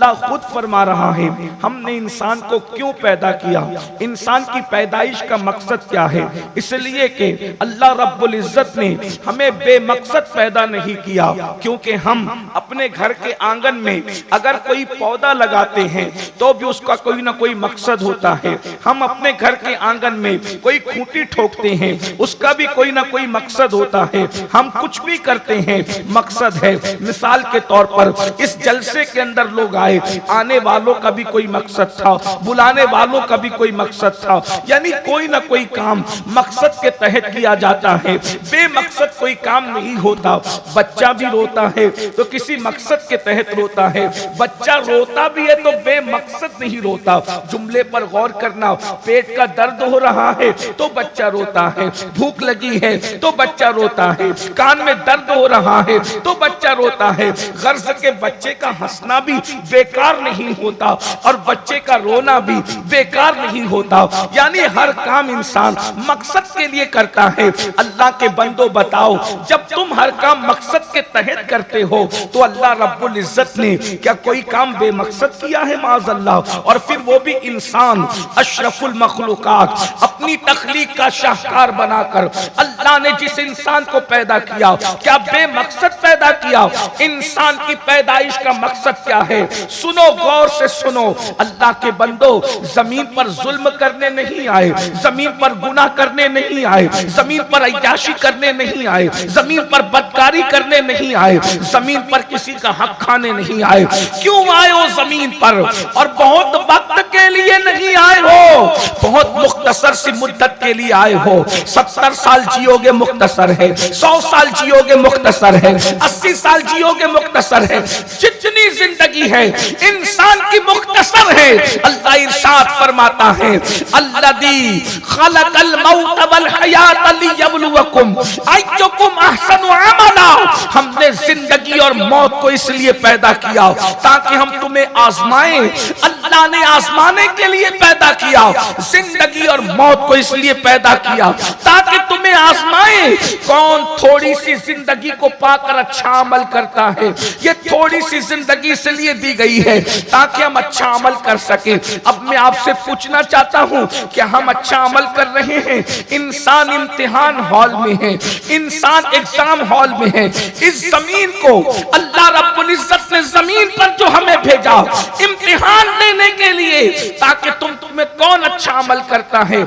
अल्लाह खुद फरमा रहा है हमने इंसान को क्यों पैदा किया, इंसान की पैदाइश का मकसद क्या है। इसलिए कि अल्लाह रब्बुल इज्जत ने हमें बेमकसद पैदा नहीं किया, क्योंकि हम अपने घर के आंगन में अगर कोई पौधा लगाते हैं तो भी उसका कोई ना कोई मकसद होता है। हम अपने घर के आंगन में कोई खूंटी ठोकते हैं, उसका भी कोई ना कोई मकसद होता है। हम कुछ भी करते हैं, मकसद है। मिसाल के तौर पर इस जलसे के अंदर लोग आए, आने वालों का भी कोई मकसद था, बुलाने वालों का भी कोई मकसद था। यानी कोई ना कोई काम मकसद के तहत किया जाता है, बेमकसद कोई काम नहीं होता। बच्चा भी रोता है तो किसी मकसद के तहत रोता है, बच्चा रोता भी है तो बेमकसद नहीं रोता। जुमले पर गौर करना, पेट का दर्द हो रहा है तो बच्चा रोता है, भूख लगी है तो बच्चा रोता है, कान में दर्द हो रहा है तो बच्चा रोता है। गर्ज के बच्चे का हंसना भी बेकार नहीं होता और बच्चे का रोना भी बेकार नहीं होता। यानी हर काम इंसान मकसद के लिए करता है। अल्लाह के बंदो बताओ, जब तुम हर काम मकसद के तहत करते हो तो अल्लाह रब्बुल इज्जत ने क्या कोई काम बेमकसद किया है? माज़अल्लाह। और फिर वो भी इंसान अशरफुल मखलूकात, अपनी तख्लीक का शाहकार बनाकर अल्लाह ने जिस इंसान को पैदा किया, क्या बेमकसद पैदा किया? इंसान की पैदाइश का मकसद क्या है? सुनो, गौर से सुनो। अल्लाह के बंदो, जमीन पर जुल्म करने नहीं आए, जमीन पर गुनाह करने नहीं आए, जमीन पर अय्याशी करने नहीं आए, जमीन पर बदकारी करने नहीं आए, जमीन पर किसी का हक खाने नहीं आए। क्यों आए हो जमीन पर? और बहुत वक्त के लिए नहीं आए हो, बहुत मुख्तसर सी मुद्दत के लिए आए हो। 70 साल जियोगे मुख्तसर है, 100 साल जियोगे मुख्तसर है, 80 साल जियोगे मुख्तसर है। जितनी जिंदगी है इंसान की मुख्तसर है। अल्लाह इरशाद फरमाता है, अल्लज़ी खलक़ल मौत वल हयात लियब्लुवकुम अय्युकुम अहसनु अमला। हमने जिंदगी और मौत को इसलिए पैदा किया ताकि हम तुम्हें आजमाएं। अल्लाह ने आजमाने के लिए पैदा किया। जिंदगी और मौत को इसलिए पैदा किया ताकि तुम्हें आजमाएं। कौन थोड़ी सी जिंदगी को पाकर अच्छा अमल करता है? ये थोड़ी सी जिंदगी इसलिए दी गई है ताकि हम अच्छा अमल कर सके। अब मैं आपसे पूछना चाहता हूं कि हम अच्छा अमल कर रहे हैं? इंसान इम्तिहान हॉल में है, इंसान एग्जाम हॉल में है। इस जमीन को अल्लाह रब्बुल इज्जत ने जमीन पर जो हमें भेजा इम्तिहान लेने के लिए, ताकि तुम्हें कौन अच्छा अमल करता है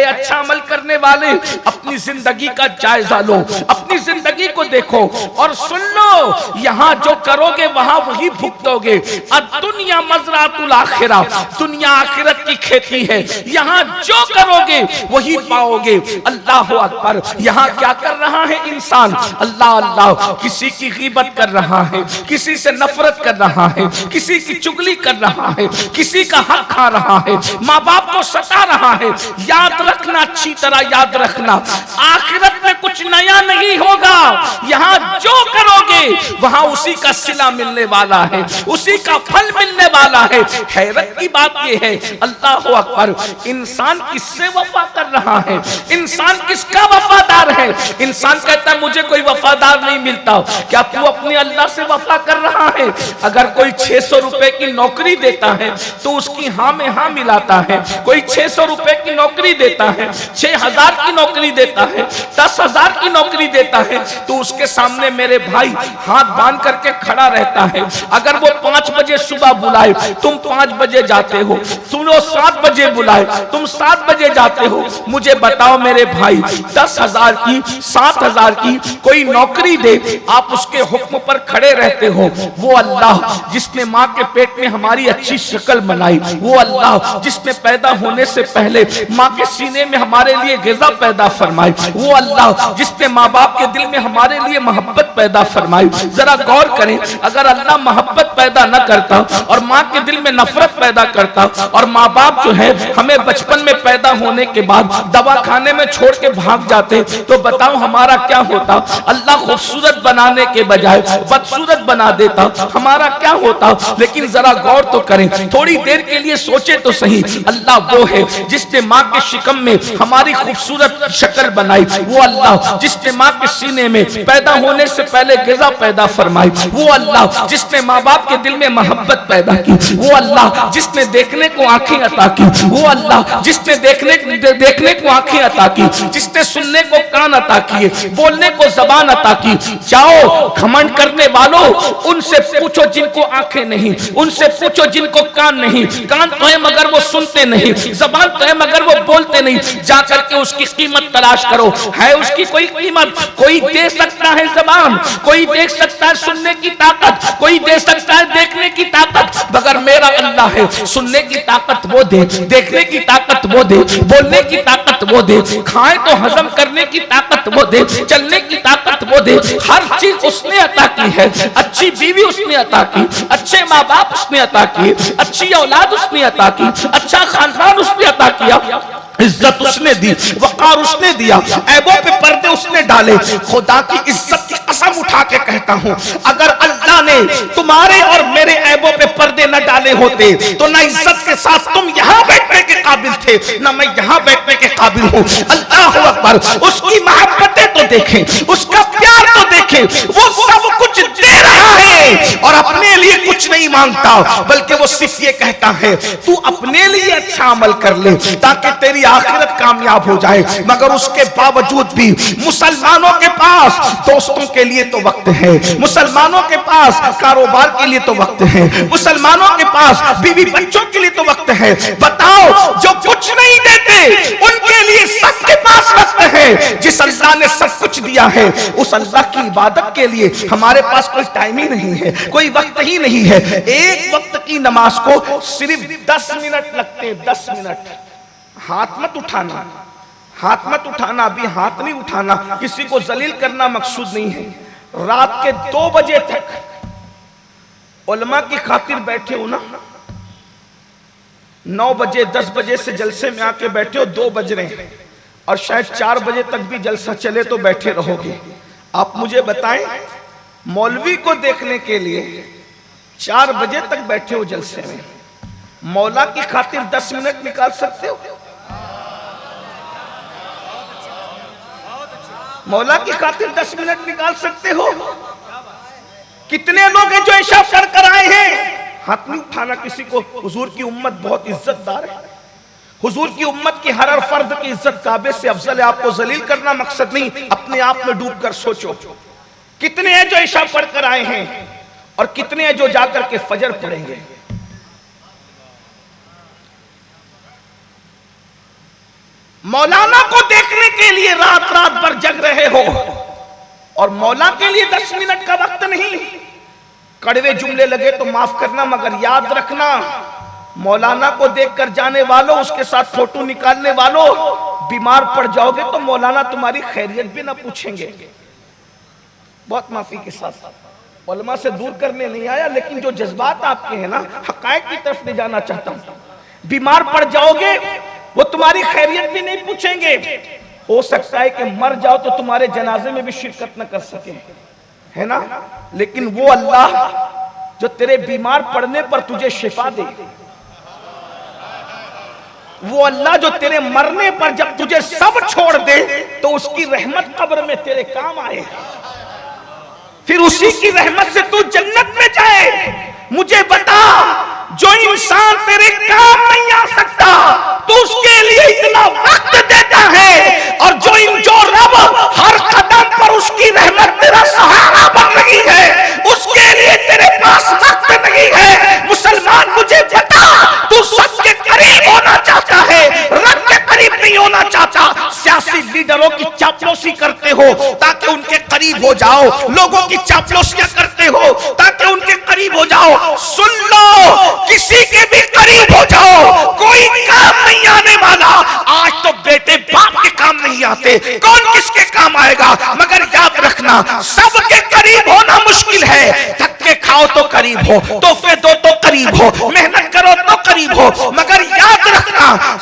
अच्छा अमल करने वाले अपनी जिंदगी का जायजा लो, अपनी जिंदगी को देखो और सुन लो। यहाँ जो करोगे वहां वही भुगतोगे। दुनिया मज़रातुल आखिरा, दुनिया आखिरत की खेती है। यहाँ जो करोगे वही पाओगे। अल्लाह अकबर। यहाँ क्या कर रहा है इंसान? अल्लाह अल्लाह, किसी की ग़ीबत कर रहा है, किसी से नफरत कर रहा है, किसी की चुगली कर रहा है, किसी का हक खा रहा है, माँ बाप को सता रहा है। याद रखना, अच्छी तरह याद रखना, आखिरत में कुछ नया नहीं होगा। यहाँ जो करोगे वहां उसी का सिला मिलने वाला है, उसी का फल मिलने वाला है। हैरत की बात यह है, अल्लाह अकबर, इंसान किससे वफा कर रहा है? इंसान किसका वफादार है? इंसान कहता है मुझे कोई वफादार नहीं मिलता। क्या तू अपने अल्लाह से वफा कर रहा है? अगर कोई 600 रुपए की नौकरी देता है तो उसकी हाँ में हाँ मिलाता है। कोई 600 रुपए की नौकरी देता है, 6000 की नौकरी देता है, 10,000 की नौकरी देता है तो उसके सामने मेरे भाई हाथ बांध करके खड़ा रहता है। अगर वो 5 बजे सुबह बुलाए तुम 5 बजे जाते हो, सुनो 7 बजे बुलाए तुम 7 बजे जाते हो। मुझे बताओ मेरे भाई, 10,000 की 7,000 की कोई नौकरी दे, आप उसके हुक्म पर खड़े रहते हो। वो अल्लाह जिसने माँ के पेट में हमारी अच्छी शक्ल बनाई, वो अल्लाह जिसने पैदा होने से पहले माँ के सीने में हमारे लिए ग़िज़ा पैदा फरमाई, वो अल्लाह जिसने माँ बाप के दिल में हमारे लिए मोहब्बत पैदा फरमाई। जरा गौर करें, अगर अल्लाह मोहब्बत पैदा न करता और माँ के दिल में नफरत पैदा करता और माँ बाप जो है हमें बचपन में पैदा होने के बाद दवाखाने में छोड़ के भाग जाते तो बताओ हमारा क्या होता? अल्लाह खूबसूरत बनाने के बजाय बदसूरत बना देता, हमारा क्या होता? लेकिन जरा गौर तो करें, थोड़ी देर के लिए सोचे तो सही। अल्लाह वो है जिसने माँ के शिकम में हमारी खूबसूरत शक्ल बनाई, वो अल्लाह जिसने माँ के सीने में पैदा होने से पहले गिज़ा पैदा फरमाई, वो अल्लाह जिसने माँ बाप के दिल में मोहब्बत पैदा की, वो अल्लाह जिसने देखने को आंखें अता की, वो अल्लाह जिसने देखने को आंखें अता की, जिसने सुनने को कान अता किए, बोलने को जबान अता की। जाओ घमंड करने वालों, उनसे पूछो जिनको आंखें नहीं, उनसे पूछो जिनको कान नहीं। कान तो है मगर वो सुनते नहीं, जबान तो है मगर वो बोलते नहीं। जाकर के उसकी कीमत तलाश करो, है उसकी कोई कीमत? कोई दे सकता है जबान, कोई देख सकता है सुनने की ताकत, कोई दे सकता है देखने की ताकत, मगर मेरा अल्लाह है सुनने की ताकत वो दे, देखने की ताकत वो दे, बोलने की ताकत वो दे, खाए तो हजम करने की ताकत वो दे, चलने की ताकत वो दे। हर चीज उसने अता की है। अच्छी बीवी उसने अता की, अच्छे माँ बाप उसने अता किए, अच्छी औलाद उसने अता की, अच्छा खानदान उसने अता किया, इज्जत उसने दी, वकार उसने दिया, ऐबों पे पर्दे उसने डाले। खुदा की इज्जत की कसम उठा के कहता हूं, अगर अल्लाह ने तुम्हारे और मेरे ऐबों पे पर्दे न डाले होते तो ना इज्जत के साथ तुम यहां बैठने के काबिल थे, ना मैं यहां बैठने के काबिल हूं। अल्लाह अकबर। उसकी मोहब्बतें तो देखें, उसका प्यार तो देखें, वो सब कुछ दे रहा है और अपने लिए कुछ नहीं मांगता, बल्कि वो सिर्फ ये कहता है तू अपने लिए अच्छा अमल कर ले ताकि तेरी आखिरत कामयाब हो जाए। मगर उसके बावजूद भी मुसलमानों के पास दोस्तों के लिए तो वक्त है, मुसलमानों के पास कारोबार के लिए तो वक्त है, मुसलमानों के पास बीवी बच्चों के लिए तो वक्त है। बताओ जो कुछ नहीं देते उनके लिए सबके पास वक्त है। जिस अल्लाह ने सब कुछ दिया है उस अल्लाह की इबादत के लिए हमारे पास कोई टाइम ही नहीं है, कोई वक्त ही नहीं है। एक वक्त की नमाज को सिर्फ 10 मिनट लगते हैं, 10 मिनट। हाथ मत उठाना, हाथ मत उठाना, अभी हाथ नहीं उठाना, किसी को जलील करना मकसूद नहीं है। रात के 2 बजे तक उलमा की खातिर बैठे हो ना, 9 बजे 10 बजे से जलसे में आके बैठे हो, 2 बज रहे हैं और शायद 4 बजे तक भी जलसा चले तो बैठे रहोगे। आप मुझे बताएं, मौलवी को देखने के लिए 4 बजे तक बैठे हो जलसे में, मौला की खातिर 10 मिनट निकाल सकते हो? मौला की खातिर 10 मिनट निकाल सकते हो? कितने लोग हैं जो ऐशा कर कर आए हैं? हाथ नहीं उठाना किसी को। हुजूर की उम्मत बहुत इज्जतदार है, हुजूर की उम्मत की हर फर्द की इज्जत काबे से अफजल है। आपको जलील करना मकसद नहीं, अपने आप में डूब कर सोचो। कितने हैं जो ऐशा पढ़ कर आए हैं और कितने हैं जो जाकर के फजर पढ़ेंगे? मौलाना को देखने के लिए रात रात भर जग रहे हो और मौला के लिए 10 मिनट का वक्त नहीं। कड़वे जुमले लगे तो माफ करना, मगर याद रखना, मौलाना को देखकर जाने वालों, उसके साथ फोटो निकालने वालों, बीमार पड़ जाओगे तो मौलाना तुम्हारी खैरियत भी ना पूछेंगे। बहुत माफी के साथ उलमा से दूर करने नहीं आया, लेकिन जो जज्बात आपके हैं ना, हकायक की तरफ ले जाना चाहता हूं। बीमार पड़ जाओगे वो तुम्हारी खैरियत भी नहीं पूछेंगे। हो सकता है कि मर जाओ तो तुम्हारे जनाजे में भी शिरकत न कर सके, है ना? लेकिन वो अल्लाह जो तेरे बीमार पड़ने पर तुझे शिफा दे, वो अल्लाह जो तेरे मरने पर जब तुझे सब छोड़ दे तो उसकी रहमत कब्र में तेरे काम आए, फिर उसी की रहमत से तू जन्नत में जाए। मुझे बता, जो इंसान तेरे काम नहीं आ सकता तो उसके लिए इतना वक्त देता है, और जो रब हर कदम पर उसकी रहमत तेरा सहारा बन रही है, उसके लिए तेरे पास वक्त नहीं है। मुसलमान मुझे बता, तू सबके करीब होना चाहता है, रब के करीब नहीं होना चाहता। सियासी लीडरों की चापलूसी करते हो ताकि उनके करीब हो जाओ, लोगों की चापलूसियां करते हो ताकि उनके करीब हो जाओ। सुन लो, किसी के भी करीब हो जाओ, कोई काम नहीं आने वाला। आज तो बेटे बाप के काम नहीं आते, कौन किसके काम आएगा? मगर याद रखना, सबके करीब होना मुश्किल है। धक्के खाओ तो करीब हो, तोहफे दो तो करीब हो, मेहनत करो तो करीब हो, मगर याद रखना